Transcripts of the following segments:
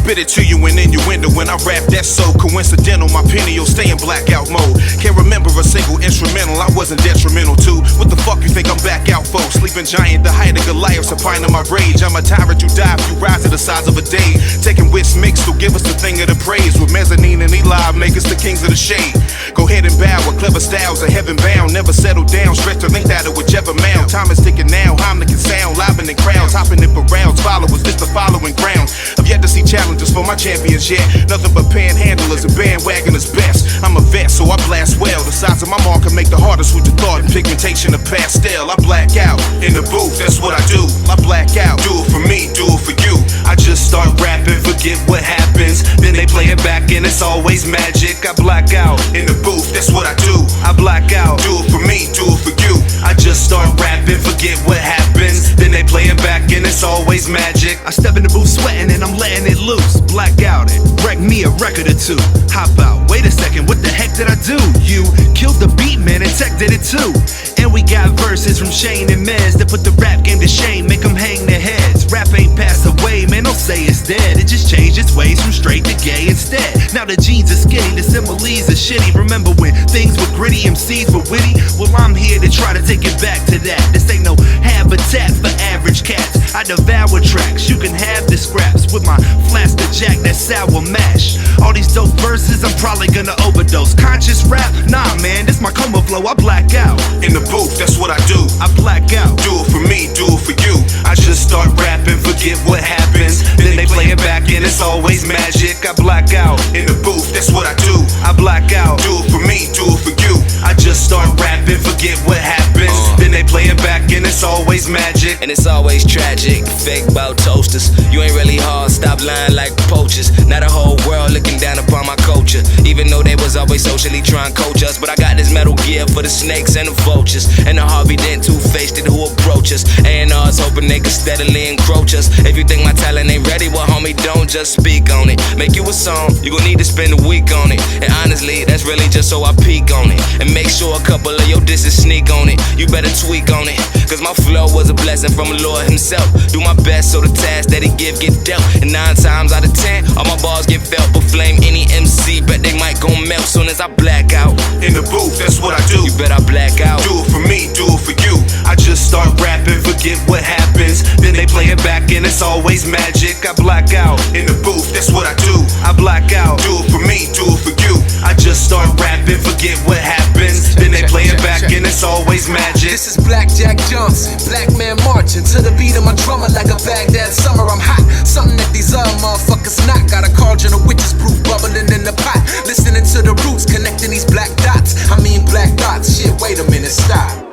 spit it to you in innuendo. When I rap, that's so coincidental. My pineal stay in blackout mode. Can't remember a single instrumental I wasn't detrimental to. What the fuck you think I'm back out for? Sleeping giant, the height of Goliath, supine of my rage. I'm a tyrant, you die if you rise to the size of a day. Taking wits mixed, will give us the thing of the praise. With mezzanine and Eli, make us the kings of the shade. Go ahead and bow with clever styles of heaven bound. Never settle down, stretch the length out of whichever mount. Time is ticking now, Heimlich can sound, live in crowds, hopping in for rounds. Followers, just the following grounds. I've yet to see challenges for my champions yet. Nothing but panhandlers and bandwagoners best. I'm a vet, so I blast well. The size of my mark can make the hardest with the thought and pigmentation of pastel. I black out in the booth, that's what I do. I black out, do it for me, do it for you. I just start rapping, forget what happens. Then they play it back and it's always magic. I black out in the booth, that's what I do. I black out, do it for me, do it for you. I just start rapping, forget what happens. Then they play it back and it's always magic. I step in the booth sweating and I'm letting it loose. Black out it, wreck me a record or two. Hop out, wait a second, what the heck did I do? You killed the beat, man, and Tech did it too. And we got verses from Shane and Mez that put the rap game to shame, make them hang their heads. Rap ain't passed away, man, don't say it's dead. It just changed its ways from straight to gay instead. Now the jeans are skinny, the similes are shitty. Remember when things were gritty, MCs were witty? Well, I'm here to try to take it back to that. This ain't no habitat for average cats. I devour tracks, you can have the scraps with my flask of Jack, that sour mash. All these dope verses, I'm probably gonna overdose. Conscious rap? Nah, man, this my coma flow, I black out. In the booth, that's what I do. I black out. Do it for me, do it for you. I just start rapping, forget what happens. Then they play it back and it's always magic. I black out in the booth, that's what I do. I black out, do it for me, do it for you. I just start rapping, forget what happens. Then they play it back and it's always magic. And it's always tragic, fake bout toasters. You ain't really hard, stop lying like poachers. Now the whole world looking down upon my culture. Even though they was always socially trying to coach us. But I got this metal gear for the snakes and the vultures. And the Harvey Dent two-faced it who approach us. A&R's hoping they could steadily encroach us. If you think my talent ain't ready, well homie, don't just speak on it. Make you a song, you gon' need to spend a week on it. And honestly, that's really just so I peek on it. And make sure a couple of your disses sneak on it. You better tweak on it, cause my flow was a blessing from the Lord himself. Do my best so the task that he give get dealt. And 9 times out of 10, all my bars get felt. But flame any MC, bet they might gon' melt soon as I black out. In the booth, that's what I do. You bet I black out. Do it for me, do it for you. I just start rapping, forget what happens. Then they play it back and it's always magic. I black out in the booth, that's what I do. I black out, do it for me, do it for you. I just start rapping, forget what happens. Then they play it back and it's always magic. This is Black Jack Johnson, black man marching to the beat of my drummer like a Baghdad summer. I'm hot, something that these other motherfuckers not. Got a cauldron of witches brew bubbling in the pot. Listening to the roots, connecting these black dots. I mean black dots, shit, wait a minute, stop.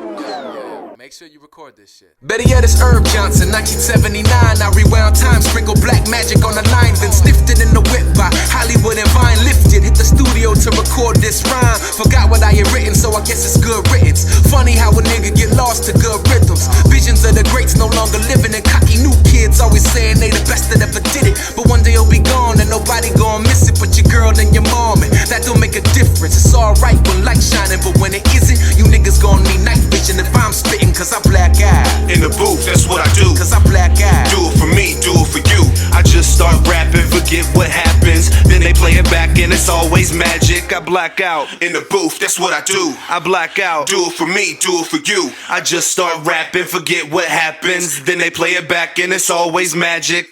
Make sure you record this shit. Better yet, it's Herb Johnson, 1979. I rewound time, sprinkle black magic on the line, then sniffed it in the whip by Hollywood and Vine. Lifted, hit the studio to record this rhyme. Forgot what I had written, so I guess it's good riddance. Funny how a nigga get lost to good rhythms. Visions of the greats no longer living, and cocky new kids always saying they the best that ever did it. But one day it'll be gone and nobody gon' miss it but your girl and your mom, and that don't make a difference. It's alright when light's shining, but when it isn't, you niggas gon' need night vision if I'm spitting. Cause I black out. In the booth, that's what I do. Cause I black out. Do it for me, do it for you. I just start rapping, forget what happens. Then they play it back and it's always magic. I black out. In the booth, that's what I do. I black out. Do it for me, do it for you. I just start rapping, forget what happens. Then they play it back and it's always magic.